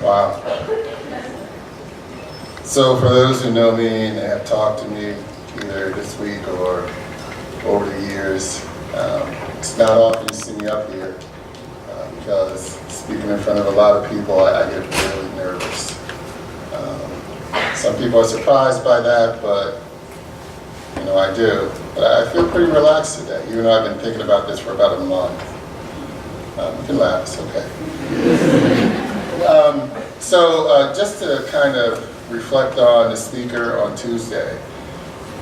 Bombs Part. So for those who know me and have talked to me either this week or over the years, it's not often you see me up here because speaking in front of a lot of people, I get really nervous. Some people are surprised by that, but I do. But I feel pretty relaxed today, even though I've been thinking about this for about a month. You can laugh, it's okay. So just to kind of reflect on the speaker on Tuesday,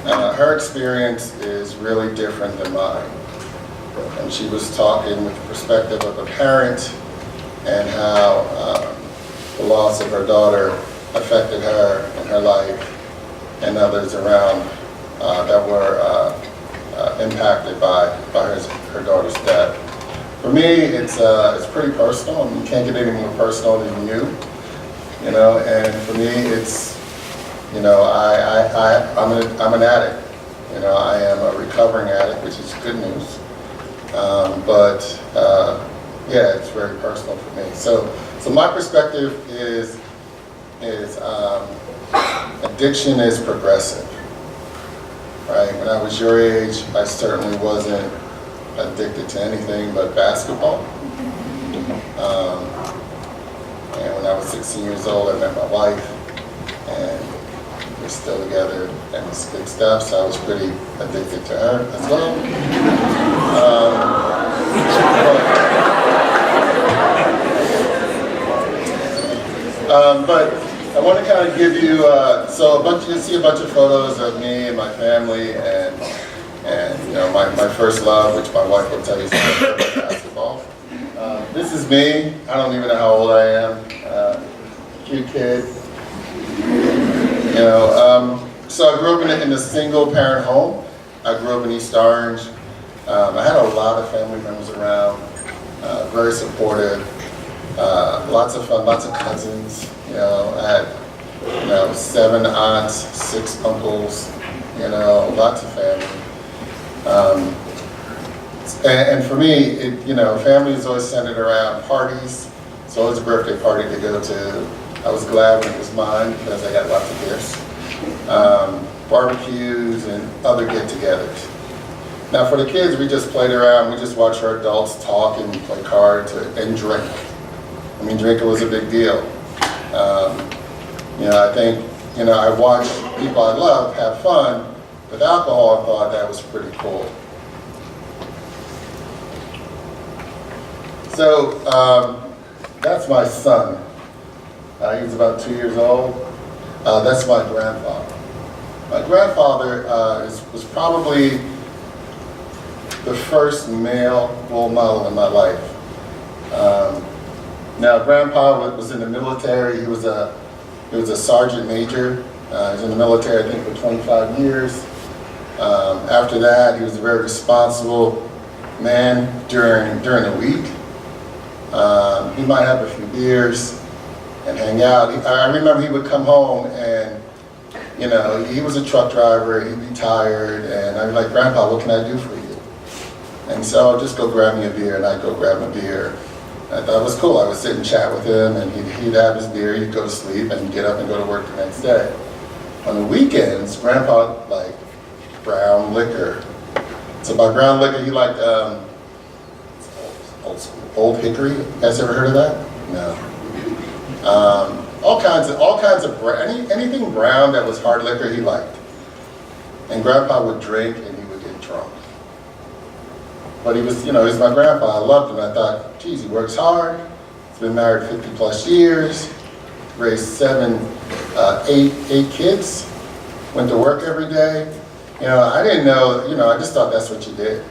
her experience is really different than mine. And she was talking with the perspective of a parent and how the loss of her daughter affected her and her life and others around that were impacted by her daughter's death. For me, it's pretty personal. I mean, you can't get any more personal than you know. And for me, it's I'm an addict. I am a recovering addict, which is good news. Yeah, it's very personal for me. So my perspective is addiction is progressive. Right? When I was your age, I certainly wasn't addicted to anything but basketball. And when I was 16 years old, I met my wife, and we're still together, and it's good stuff. So I was pretty addicted to her as well. But I want to kind of give you, you see a bunch of photos of me and my family and my first love, which my wife will tell you is basketball. This is me. I don't even know how old I am. Cute kid. So I grew up in a single parent home. I grew up in East Orange. I had a lot of family members around, very supportive. Lots of fun, lots of cousins. I had 7 aunts, 6 uncles. Lots of family. And for me, family is always centered around parties. It's always a birthday party to go to. I was glad when it was mine because I got lots of gifts. Barbecues and other get-togethers. Now for the kids, we just played around. We just watched our adults talk and play cards and drink. I mean, drinking was a big deal. I think, I watched people I love have fun with alcohol and thought that was pretty cool. So that's my son. He was about 2 years old. That's my grandfather. My grandfather was probably the first male role model in my life. Now, Grandpa was in the military. He was a sergeant major. He was in the military, I think, for 25 years. After that, he was a very responsible man during the week. He might have a few beers and hang out. I remember he would come home and, he was a truck driver. He'd be tired, and I'd be like, Grandpa, what can I do for you? And so I'd just go grab me a beer, and I'd go grab him a beer. I thought it was cool. I would sit and chat with him, and he'd have his beer, he'd go to sleep, and get up and go to work the next day. On the weekends, Grandpa liked brown liquor. So by brown liquor, he liked Old Hickory. You guys ever heard of that? No. All kinds of anything brown that was hard liquor he liked. And Grandpa would drink, and he would get drunk. But he was my grandpa. I loved him. I thought, geez, he works hard. He's been married 50 plus years, raised 8 kids, went to work every day. I didn't know, I just thought that's what you did.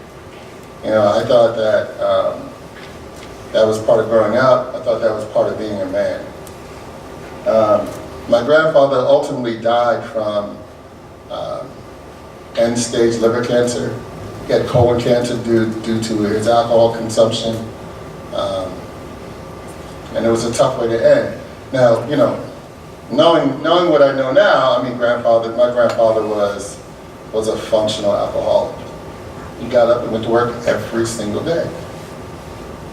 I thought that that was part of growing up. I thought that was part of being a man. My grandfather ultimately died from end-stage liver cancer. He had colon cancer due to his alcohol consumption. And it was a tough way to end. Now, knowing what I know now, my grandfather was a functional alcoholic. He got up and went to work every single day.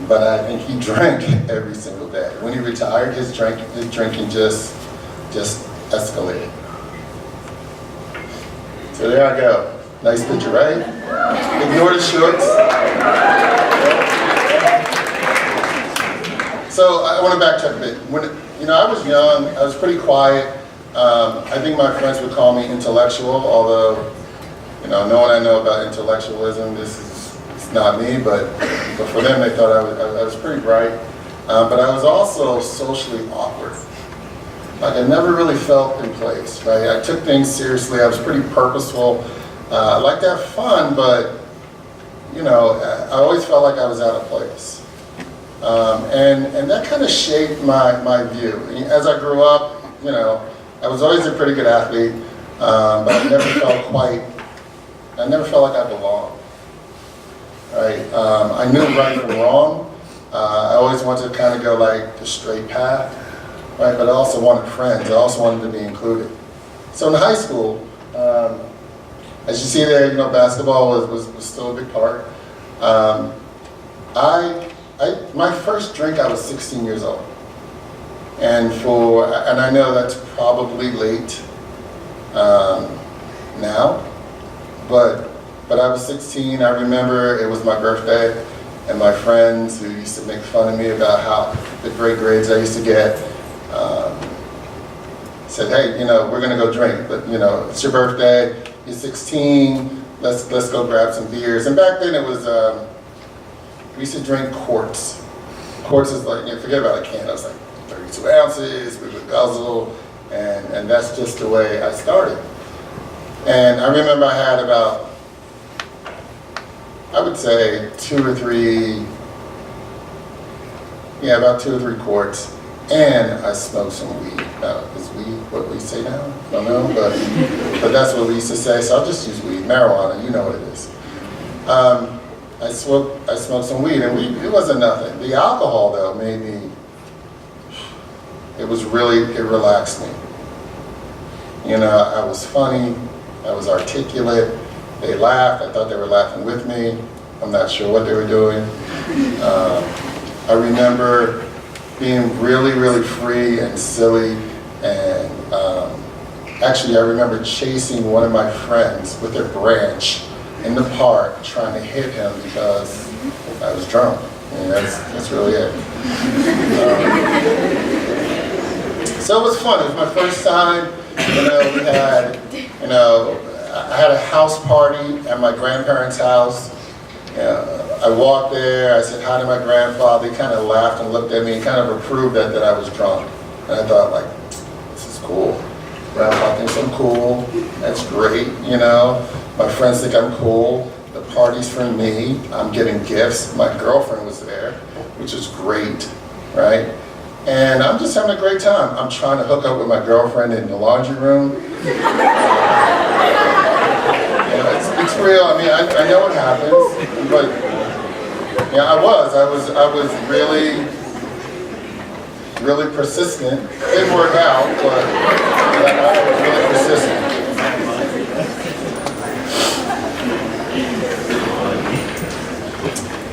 but I think he drank every single day. When he retired, his drinking just escalated. So there I go. Nice picture, right? Ignore the shorts. So I want to backtrack a bit. When I was young, I was pretty quiet. I think my friends would call me intellectual, although knowing I know about intellectualism, it's not me, but for them they thought I was pretty bright. But I was also socially awkward. Like I never really felt in place, right? I took things seriously. I was pretty purposeful. I liked to have fun, but I always felt like I was out of place. And that kind of shaped my view. As I grew up, I was always a pretty good athlete, but I never felt like I belonged. Right? I knew right from wrong. I always wanted to kind of go like the straight path, right? But I also wanted friends. I also wanted to be included. So in high school, as you see there, basketball was still a big part. My first drink, I was 16 years old. And I know that's probably late now, but I was 16. I remember it was my birthday, and my friends who used to make fun of me about how the great grades I used to get said, hey, we're gonna go drink, but it's your birthday, you're 16, let's go grab some beers. And back then it was, we used to drink quarts. Quarts is like, forget about a can, it was like 32 ounces, we would guzzle, and that's just the way I started. And I remember I had about, I would say about 2 or 3 quarts, and I smoked some weed. Now, is weed what we say now? I don't know, but that's what we used to say, so I'll just use weed. Marijuana, you know what it is. I smoked some weed, and it wasn't nothing. The alcohol, though, it relaxed me. I was funny, I was articulate, they laughed, I thought they were laughing with me. I'm not sure what they were doing. I remember being really, really free and silly, and actually I remember chasing one of my friends with a branch in the park, trying to hit him because I was drunk. That's really it. So it was fun. It was my first time. We had, I had a house party at my grandparents' house. I walked there, I said hi to my grandfather. He kind of laughed and looked at me and kind of approved that I was drunk. And I thought, like, this is cool. Grandpa thinks I'm cool. That's great, My friends think I'm cool. The party's for me. I'm getting gifts. My girlfriend was there, which is great, right? And I'm just having a great time. I'm trying to hook up with my girlfriend in the laundry room. It's real. I mean, I know it happens, but I was really, really persistent. It didn't work out, but I was really persistent.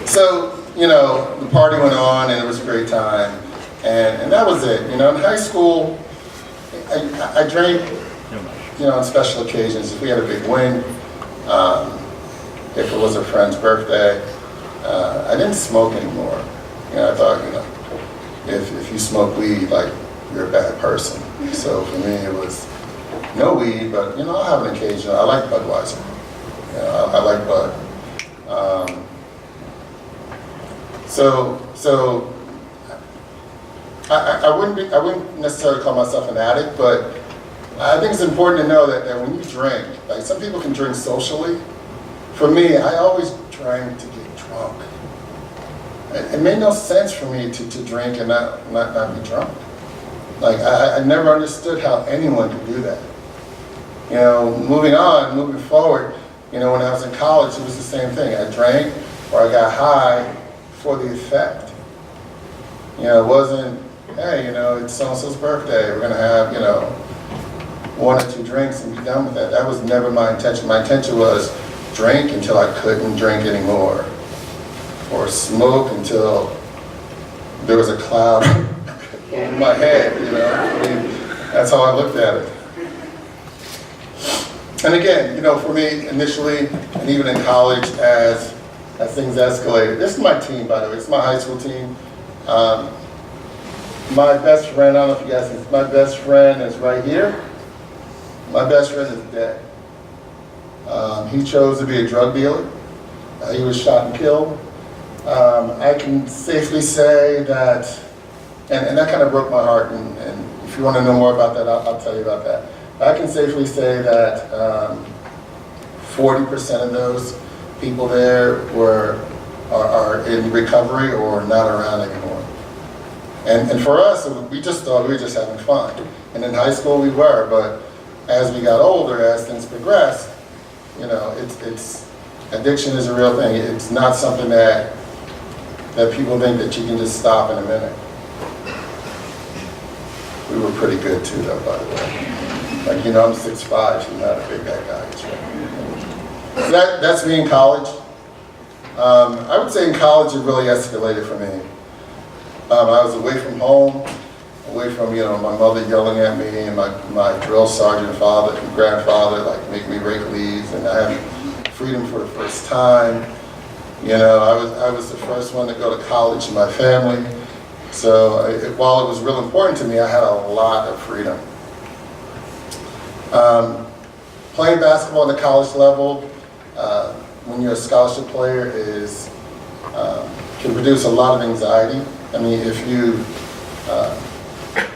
So, the party went on, and it was a great time, and that was it. In high school, I drank, on special occasions. If we had a big win, if it was a friend's birthday, I didn't smoke anymore. I thought, if you smoke weed, like, you're a bad person. So for me, it was no weed, but, I'll have an occasion. I like Budweiser. I like Bud. So I wouldn't necessarily call myself an addict, but I think it's important to know that when you drink, like some people can drink socially. For me, I always drank to get drunk. It made no sense for me to drink and not be drunk. Like I never understood how anyone could do that. Moving forward, when I was in college, it was the same thing. I drank or I got high for the effect. It wasn't, hey, it's so-and-so's birthday, we're gonna have, 1 or 2 drinks and be done with that. That was never my intention. My intention was drink until I couldn't drink anymore, or smoke until there was a cloud over my head, you know. I mean, that's how I looked at it. And again, you know, for me, initially, and even in college, as things escalated, this is my team, by the way, it's my high school team. My best friend, I don't know if you guys know, my best friend is right here. My best friend is dead. He chose to be a drug dealer. He was shot and killed. I can safely say that, and that kind of broke my heart, and if you want to know more about that, I'll tell you about that. I can safely say that 40% of those people there are in recovery or not around anymore. And for us, we just thought we were just having fun. And in high school we were, but as we got older, as things progressed, you know, it's addiction is a real thing. It's not something that people think that you can just stop in a minute. We were pretty good too, though, by the way. Like, you know, I'm 6'5", so I'm not a big guy. So that's me in college. I would say in college it really escalated for me. I was away from home, away from, you know, my mother yelling at me and my drill sergeant father and grandfather, like, make me rake leaves, and I had freedom for the first time. You know, I was the first one to go to college in my family. So while it was real important to me, I had a lot of freedom. Playing basketball at the college level, when you're a scholarship player, can produce a lot of anxiety. I mean, if you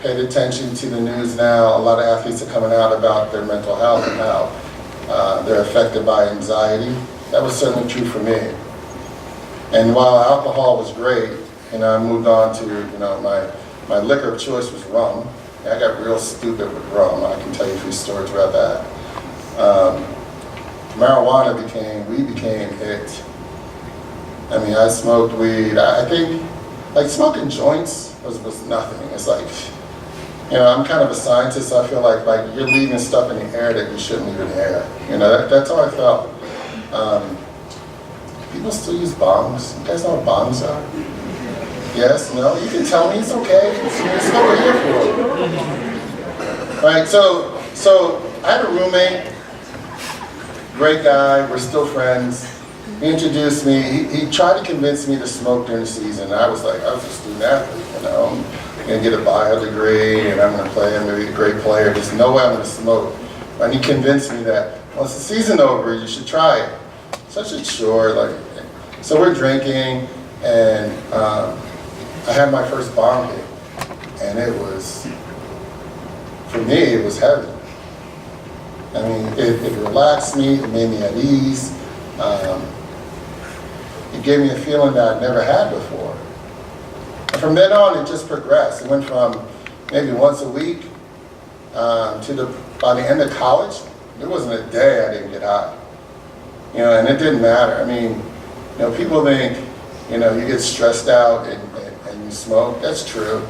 paid attention to the news now, a lot of athletes are coming out about their mental health and how they're affected by anxiety. That was certainly true for me. And while alcohol was great, you know, I moved on to, you know, my liquor of choice was rum. I got real stupid with rum. I can tell you a few stories about that. Marijuana became it. I mean, I smoked weed. I think, like, smoking joints was nothing. It's like, you know, I'm kind of a scientist. So I feel like you're leaving stuff in the air that you shouldn't leave in the air. You know, that's how I felt. People still use bongs. You guys know what bongs are? Yes, no? You can tell me, it's okay. It's what we're here for. Right, so I had a roommate, great guy, we're still friends. He introduced me, he tried to convince me to smoke during the season. I was like, I was a student athlete, you know. I'm gonna get a bio degree and I'm gonna play, I'm gonna be a great player. There's no way I'm gonna smoke. And he convinced me that once the season over, you should try it. So I said, sure, like, so we're drinking, and I had my first bong hit, and it was, for me, it was heaven. I mean, it relaxed me, it made me at ease. It gave me a feeling that I'd never had before. And from then on, it just progressed. It went from maybe once a week by the end of college, there wasn't a day I didn't get high. You know, and it didn't matter. I mean, you know, people think, you know, you get stressed out and you smoke. That's true.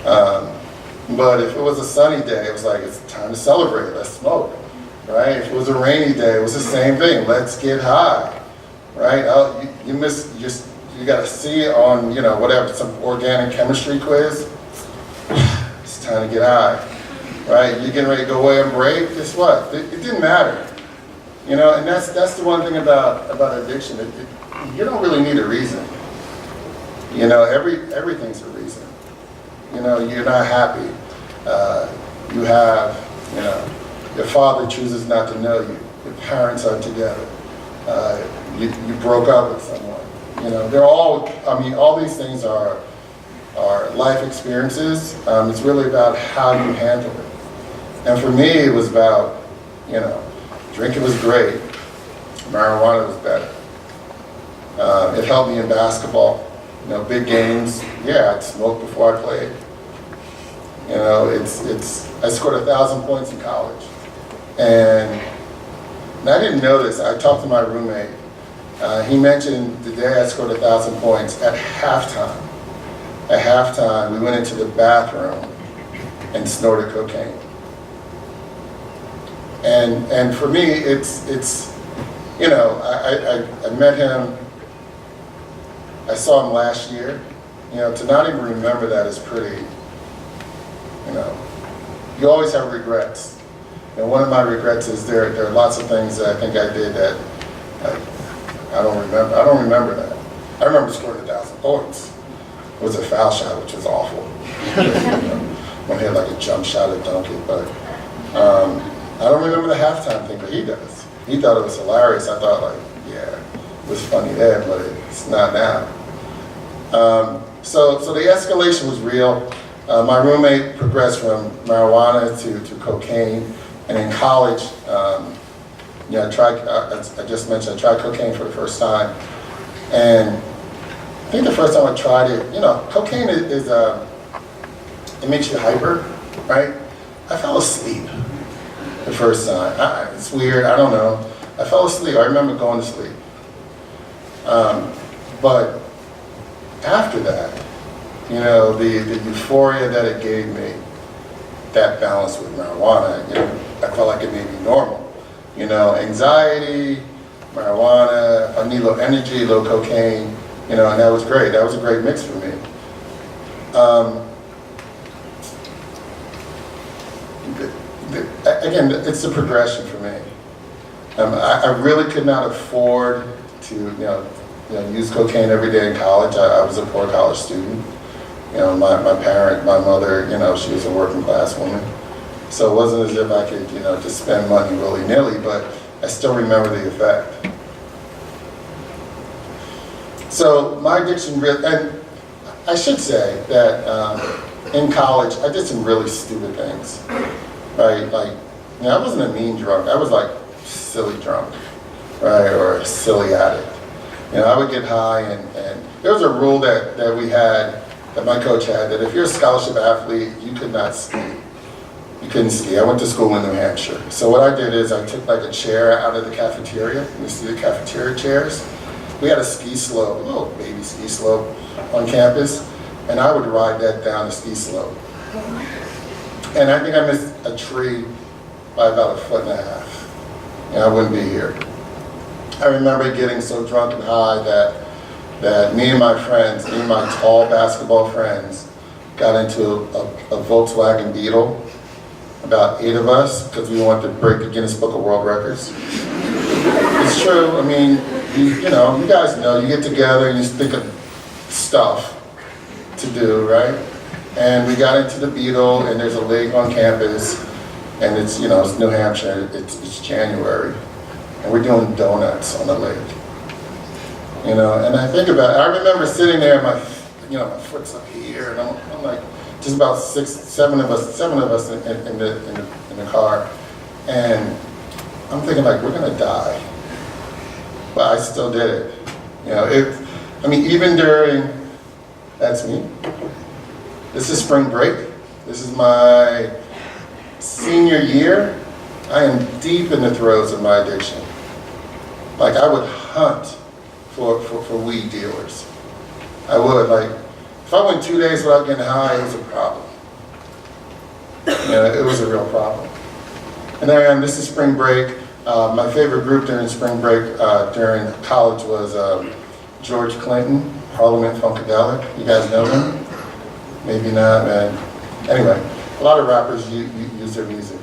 But if it was a sunny day, it was like, it's time to celebrate. Let's smoke, right? If it was a rainy day, it was the same thing. Let's get high, right? You got to see it on, you know, whatever, some organic chemistry quiz. It's time to get high, right? You're getting ready to go away on break. Guess what? It didn't matter. You know, and that's the one thing about addiction. You don't really need a reason. You know, everything's a reason. You know, you're not happy. You have, you know, your father chooses not to know you. Your parents aren't together. You broke up with someone. You know, they're all, I mean, all these things are life experiences. It's really about how you handle it. And for me, it was about, you know, drinking was great. Marijuana was better. It helped me in basketball. You know, big games. Yeah, I'd smoke before I played. You know, I scored 1,000 points in college. And I didn't know this. I talked to my roommate. He mentioned the day I scored 1,000 points at halftime. At halftime, we went into the bathroom and snorted cocaine. And for me, it's you know, I met him, I saw him last year, to not even remember that is pretty, you always have regrets. And one of my regrets is there are lots of things that I think I did that I don't remember. I don't remember that. I remember scoring 1,000 points. It was a foul shot, which was awful. One had like a jump shot at dunk it, but I don't remember the halftime thing, but he does. He thought it was hilarious. I thought like, yeah, it was funny then, but it's not now. So the escalation was real. My roommate progressed from marijuana to cocaine, and in college, I tried. I just mentioned I tried cocaine for the first time, and I think the first time I tried it, cocaine is it makes you hyper, right? I fell asleep the first time. It's weird. I don't know. I fell asleep. I remember going to sleep, but after that, the euphoria that it gave me, that balance with marijuana, I felt like it made me normal. Anxiety, marijuana, I need low energy, low cocaine, and that was great. That was a great mix for me. Again, it's the progression for me. I really could not afford to, use cocaine every day in college. I was a poor college student. My mother, she was a working class woman. So it wasn't as if I could, just spend money willy-nilly, but I still remember the effect. So my addiction really, and I should say that in college, I did some really stupid things, right? Like, I wasn't a mean drunk. I was like silly drunk, right? Or a silly addict. I would get high, and there was a rule that we had, that my coach had, that if you're a scholarship athlete, you could not ski. You couldn't ski. I went to school in New Hampshire. So what I did is I took like a chair out of the cafeteria. You see the cafeteria chairs? We had a ski slope, a little baby ski slope on campus, and I would ride that down the ski slope. And I think I missed a tree by about 1.5 feet, and I wouldn't be here. I remember getting so drunk and high that me and my tall basketball friends, got into a Volkswagen Beetle, about 8 of us, because we wanted to break the Guinness Book of World Records. It's true. I mean, you guys know, you get together and you think of stuff to do, right? And we got into the Beetle, and there's a lake on campus, and it's it's New Hampshire. It's January, and we're doing donuts on the lake. And I think about it. I remember sitting there, my foot's up here, and I'm like, just about 7 of us in the car, and I'm thinking like, we're gonna die, but I still did it. Even during, that's me. This is spring break. This is my senior year. I am deep in the throes of my addiction. Like, I would hunt for weed dealers. I would, like, if I went 2 days without getting high, it was a problem. It was a real problem. And then this is spring break. My favorite group during spring break during college was George Clinton, Parliament Funkadelic. You guys know them? Maybe not, man. Anyway, a lot of rappers use their music.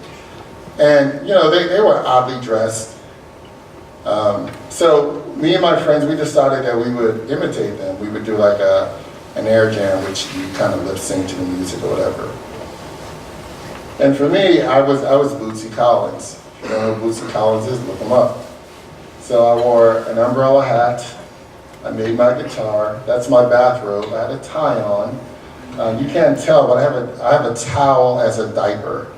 And, they were oddly dressed. So me and my friends, we decided that we would imitate them. We would do like an air jam, which you kind of lip sync to the music or whatever. And for me, I was Bootsy Collins. You know who Bootsy Collins is? Look him up. So I wore an umbrella hat. I made my guitar. That's my bathrobe. I had a tie on. You can't tell, but I have a towel as a diaper,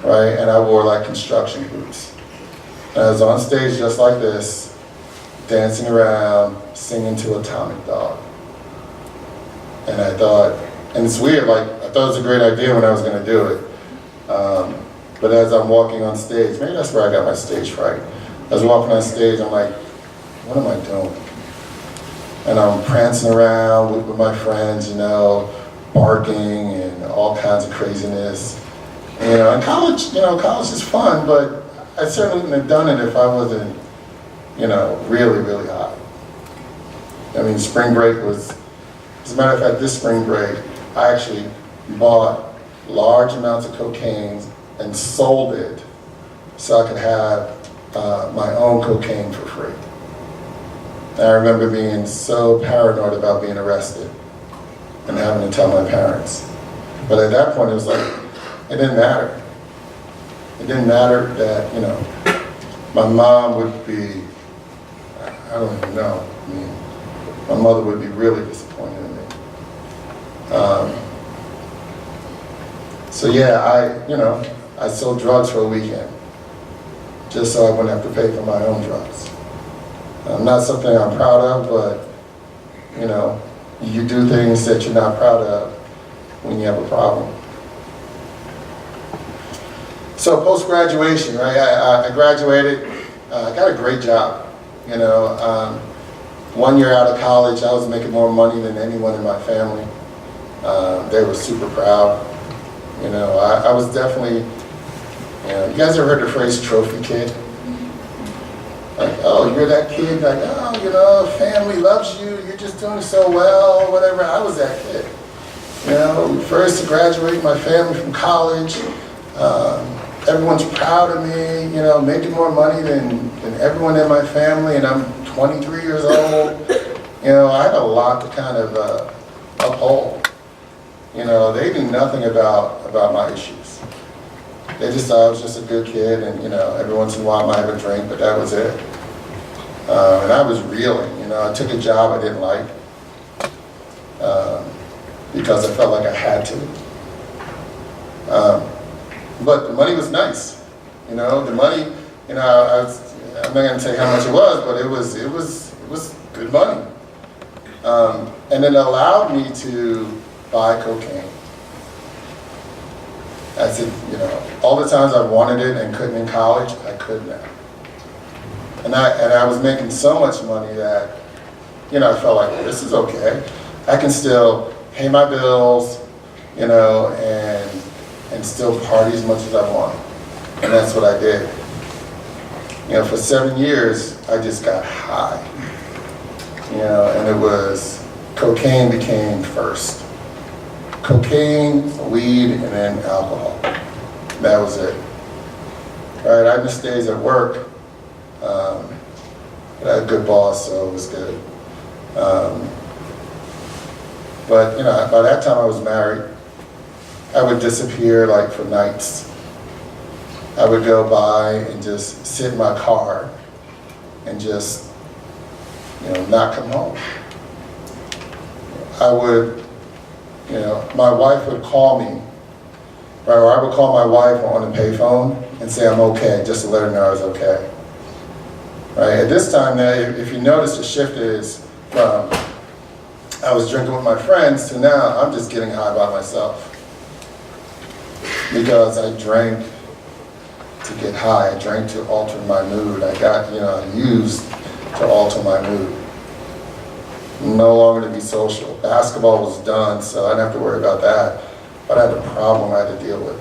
right? And I wore like construction boots. And I was on stage just like this, dancing around, singing to Atomic Dog. And I thought, and it's weird, like, I thought it was a great idea when I was gonna do it. But as I'm walking on stage, maybe that's where I got my stage fright. I was walking on stage, I'm like, what am I doing? And I'm prancing around with my friends, barking and all kinds of craziness. And college, college is fun, but I certainly wouldn't have done it if I wasn't, really, really hot. I mean, spring break was As a matter of fact, this spring break, I actually bought large amounts of cocaine and sold it so I could have my own cocaine for free. And I remember being so paranoid about being arrested and having to tell my parents. But at that point, it was like, it didn't matter. It didn't matter that, you know, my mom would be, I don't even know. I mean, my mother would be really disappointed in me. So yeah, I sold drugs for a weekend just so I wouldn't have to pay for my own drugs. Not something I'm proud of, but you know, you do things that you're not proud of when you have a problem. So post-graduation, right? I graduated. I got a great job. You know, 1 year out of college, I was making more money than anyone in my family. They were super proud. You know, I was definitely, you guys ever heard the phrase trophy kid? Like, oh, you're that kid, like, oh, you know, family loves you, you're just doing so well, whatever. I was that kid. You know, first to graduate my family from college. Everyone's proud of me, you know, making more money than everyone in my family, and I'm 23 years old. You know, I had a lot to kind of uphold. You know, they knew nothing about my issues. They just thought I was just a good kid, and, you know, every once in a while I might have a drink, but that was it. And I was reeling, you know, I took a job I didn't like because I felt like I had to. But the money was nice, you know. The money, you know, I'm not going to tell you how much it was, but it was good money, and it allowed me to buy cocaine. I said, you know, all the times I wanted it and couldn't in college, I could now, and I was making so much money that, you know, I felt like, well, this is okay. I can still pay my bills, you know, and still party as much as I want. And that's what I did. You know, for 7 years, I just got high. You know, and it was, cocaine became first. Cocaine, weed, and then alcohol. That was it. All right, I missed days at work. But I had a good boss, so it was good. But, you know, by that time I was married. I would disappear like for nights. I would go by and just sit in my car and just, you know, not come home. I would, you know, my wife would call me, right, or I would call my wife on the payphone and say I'm okay, just to let her know I was okay. Right, at this time now, if you notice, the shift is from I was drinking with my friends to now I'm just getting high by myself. Because I drank to get high, I drank to alter my mood. I got, you know, used to alter my mood. No longer to be social. Basketball was done, so I didn't have to worry about that. But I had a problem I had to deal with.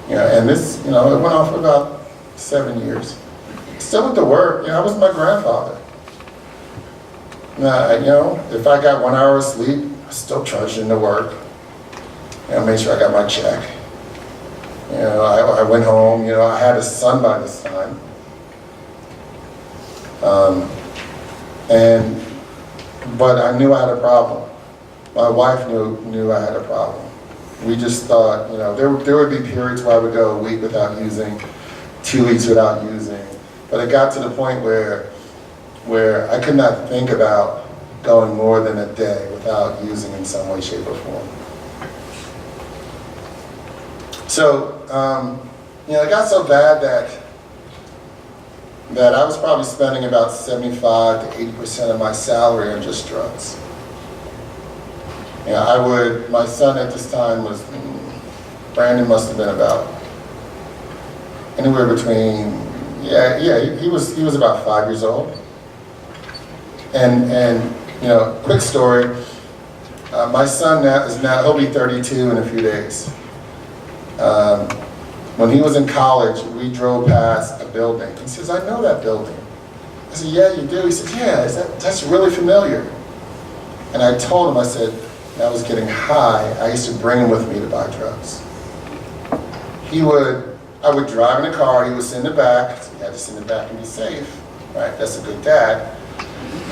You know, and this, you know, it went on for about 7 years. Still with the work, you know, I was my grandfather. Now, you know, if I got 1 hour of sleep, I still trudged into work. You know, made sure I got my check. You know, I went home, you know, I had a son by this time. But I knew I had a problem. My wife knew I had a problem. We just thought, you know, there would be periods where I would go a week without using, 2 weeks without using. But it got to the point where I could not think about going more than a day without using in some way, shape, or form. So, you know, it got so bad that I was probably spending about 75 to 80% of my salary on just drugs. You know, my son at this time was, Brandon must have been about anywhere between, he was about 5 years old. And you know, quick story, my son he'll be 32 in a few days. When he was in college, we drove past a building. He says, I know that building. I said, yeah, you do? He says, yeah, that's really familiar. And I told him, I said, when I was getting high, I used to bring him with me to buy drugs. I would drive in the car, he would sit in the back, so he had to sit in the back and be safe, right? That's a good dad.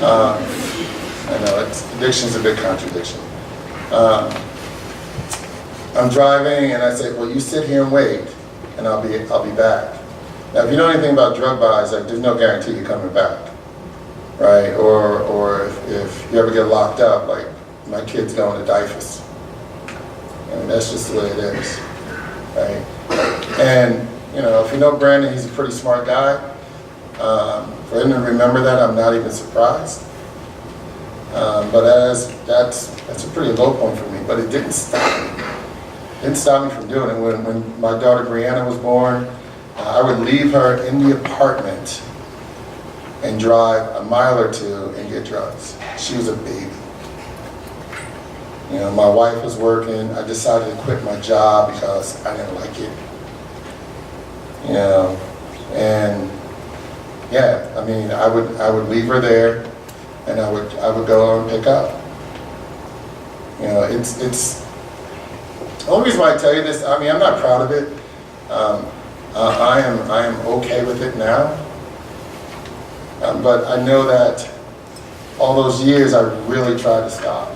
I know, addiction's a big contradiction. I'm driving and I say, well, you sit here and wait, and I'll be back. Now, if you know anything about drug buys, like, there's no guarantee you're coming back, right? Or if you ever get locked up, like my kid's going to DIFUS. And that's just the way it is, right? And, you know, if you know Brandon, he's a pretty smart guy. For him to remember that, I'm not even surprised. But that's a pretty low point for me, but it didn't stop me. It didn't stop me from doing it. When my daughter Brianna was born, I would leave her in the apartment and drive a mile or two and get drugs. She was a baby. You know, my wife was working. I decided to quit my job because I didn't like it. You know, and yeah, I mean, I would leave her there, and I would go and pick up. You know, it's the only reason why I tell you this. I mean, I'm not proud of it. I am okay with it now. But I know that all those years I really tried to stop.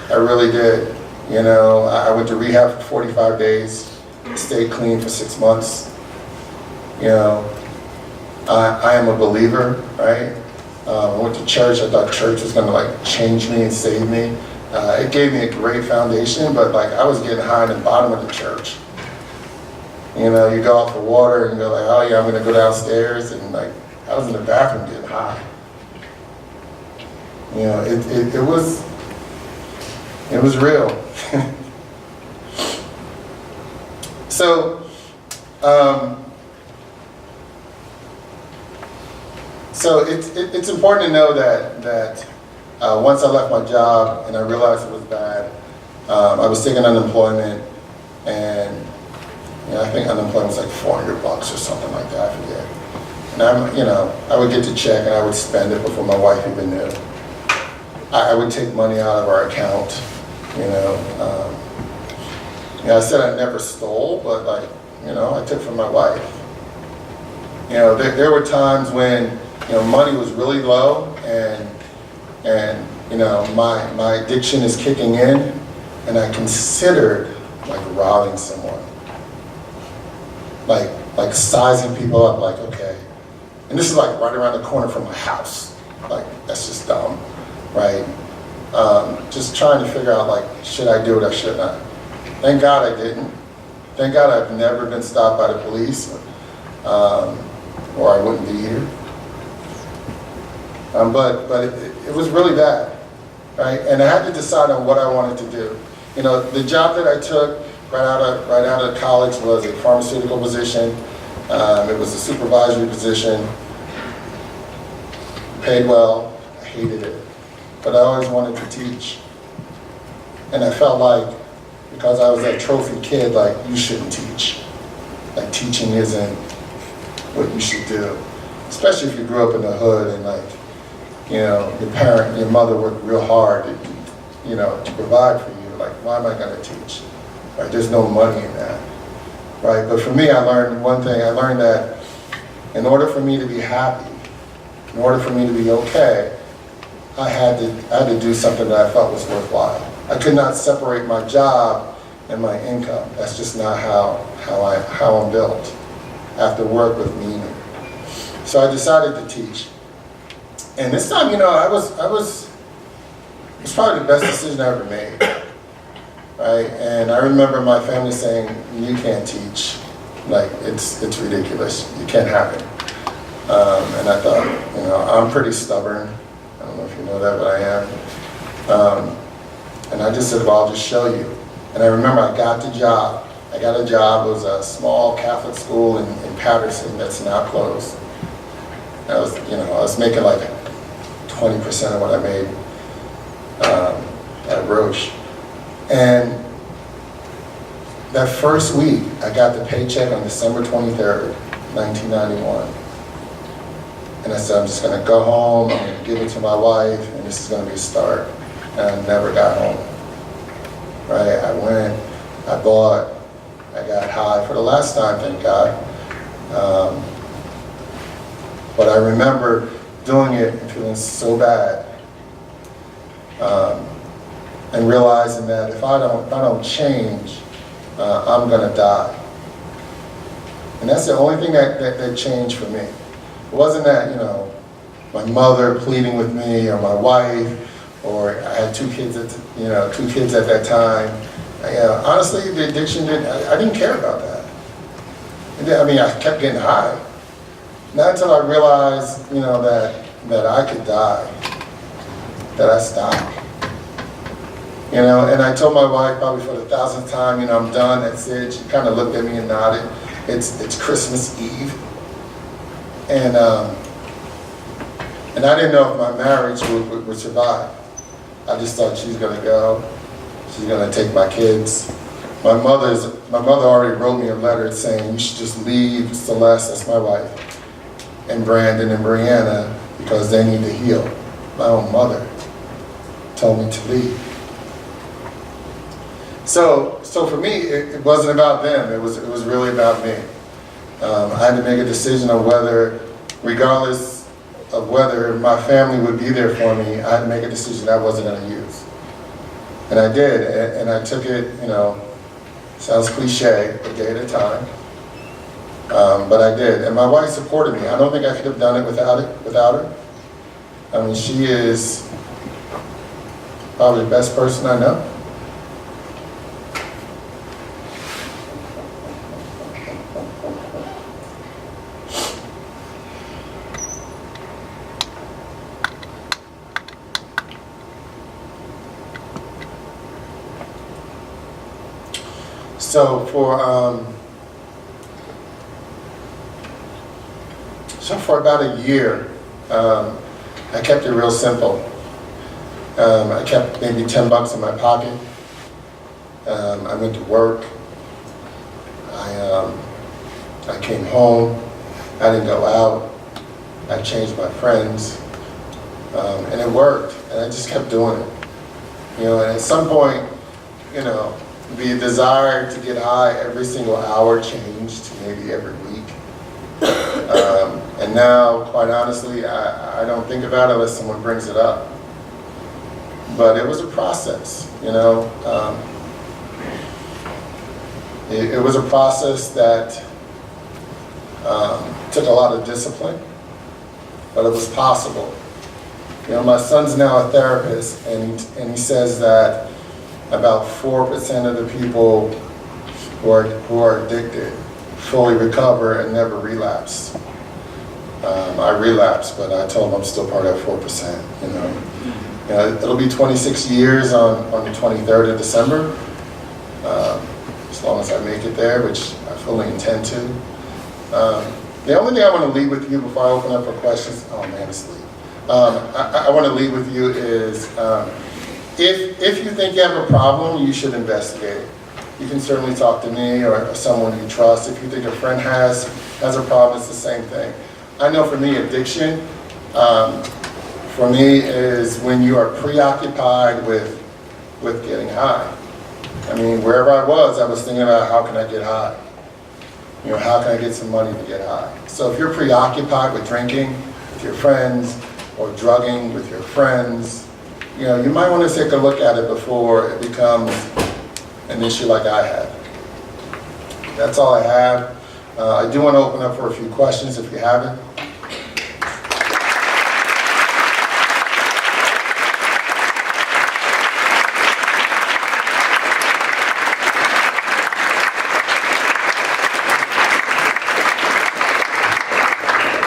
I really did. You know, I went to rehab for 45 days, stayed clean for 6 months. You know, I am a believer, right? I went to church. I thought church was going to like change me and save me. It gave me a great foundation, but like I was getting high in the bottom of the church. You know, you go out for water and you're like, oh yeah, I'm going to go downstairs, and like I was in the bathroom getting high. You know, it was real. So it's important to know that once I left my job and I realized it was bad, I was taking unemployment, and you know, I think unemployment was like $400 or something like that, I forget. And you know, I would get the check and I would spend it before my wife even knew. I would take money out of our account, you know. You know, I said I never stole, but like, you know, I took from my wife. You know, there were times when, you know, money was really low, and you know, my addiction is kicking in, and I considered like robbing someone, like sizing people up, like, okay, and this is like right around the corner from my house, like that's just dumb, right? Just trying to figure out, like, should I do it or should not? Thank God I didn't. Thank God I've never been stopped by the police, or I wouldn't be here. But it was really bad, right? And I had to decide on what I wanted to do. You know, the job that I took right out of college was a pharmaceutical position. It was a supervisory position. Paid well. I hated it, but I always wanted to teach. And I felt like, because I was that trophy kid, like, you shouldn't teach. Like, teaching isn't what you should do, especially if you grew up in the hood and, like, you know, your mother worked real hard, you know, to provide for you. Like, why am I going to teach? Right? There's no money in that, right? But for me, I learned one thing. I learned that in order for me to be happy, in order for me to be okay, I had to do something that I felt was worthwhile. I could not separate my job and my income. That's just not how I'm built. I have to work with meaning. So I decided to teach. And this time, you know, it was probably the best decision I ever made, right? And I remember my family saying, you can't teach. Like, it's ridiculous. You can't have it. And I thought, you know, I'm pretty stubborn. I don't know if you know that, but I am. And I just said, well, I'll just show you. And I remember I got the job. I got a job. It was a small Catholic school in Patterson that's now closed. I was making like 20% of what I made at Roche. And that first week, I got the paycheck on December 23rd, 1991. And I said, I'm just going to go home, I'm going to give it to my wife, and this is going to be a start. and I never got home. Right? I went, I bought, I got high for the last time, thank God. But I remember doing it and feeling so bad, and realizing that if I don't change, I'm gonna die. And that's the only thing that changed for me. It wasn't that, you know, my mother pleading with me or my wife, or I had two kids at that time. Honestly, the addiction I didn't care about that. I mean, I kept getting high. Not until I realized, you know, that I could die, that I stopped. You know, and I told my wife probably for the 1000th time, you know, I'm done, that's it. She kind of looked at me and nodded. It's Christmas Eve. And I didn't know if my marriage would survive. I just thought she's gonna go. She's gonna take my kids. My mother already wrote me a letter saying you should just leave Celeste, that's my wife, and Brandon and Brianna because they need to heal. My own mother told me to leave. So for me, it wasn't about them. It was really about me. I had to make a decision on whether, regardless of whether my family would be there for me, I had to make a decision I wasn't going to use. And I did, and I took it, you know, sounds cliche, a day at a time. But I did, and my wife supported me. I don't think I could have done it without her. I mean, she is probably the best person I know. So for about a year, I kept it real simple. I kept maybe $10 in my pocket. I went to work. I came home. I didn't go out. I changed my friends, and it worked. And I just kept doing it. You know, and at some point, you know, the desire to get high every single hour changed to maybe every week. And now, quite honestly, I don't think about it unless someone brings it up. But it was a process, you know. It was a process that took a lot of discipline, but it was possible. You know, my son's now a therapist, and he says that about 4% of the people who are addicted fully recover and never relapse. I relapsed, but I told him I'm still part of that 4%. You know, it'll be 26 years on the 23rd of December, as long as I make it there, which I fully intend to. The only thing I want to leave with you before I open up for questions, oh man, it's late. I want to leave with you is, if you think you have a problem, you should investigate it. You can certainly talk to me or someone you trust. If you think a friend has a problem, it's the same thing. I know for me, addiction, for me is when you are preoccupied with getting high. I mean, wherever I was thinking about how can I get high? You know, how can I get some money to get high? So if you're preoccupied with drinking with your friends or drugging with your friends, you know, you might want to take a look at it before it becomes an issue like I had. That's all I have. I do want to open up for a few questions if you haven't.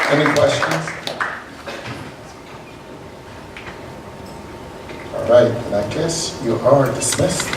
Any questions? All right, and I guess you are dismissed.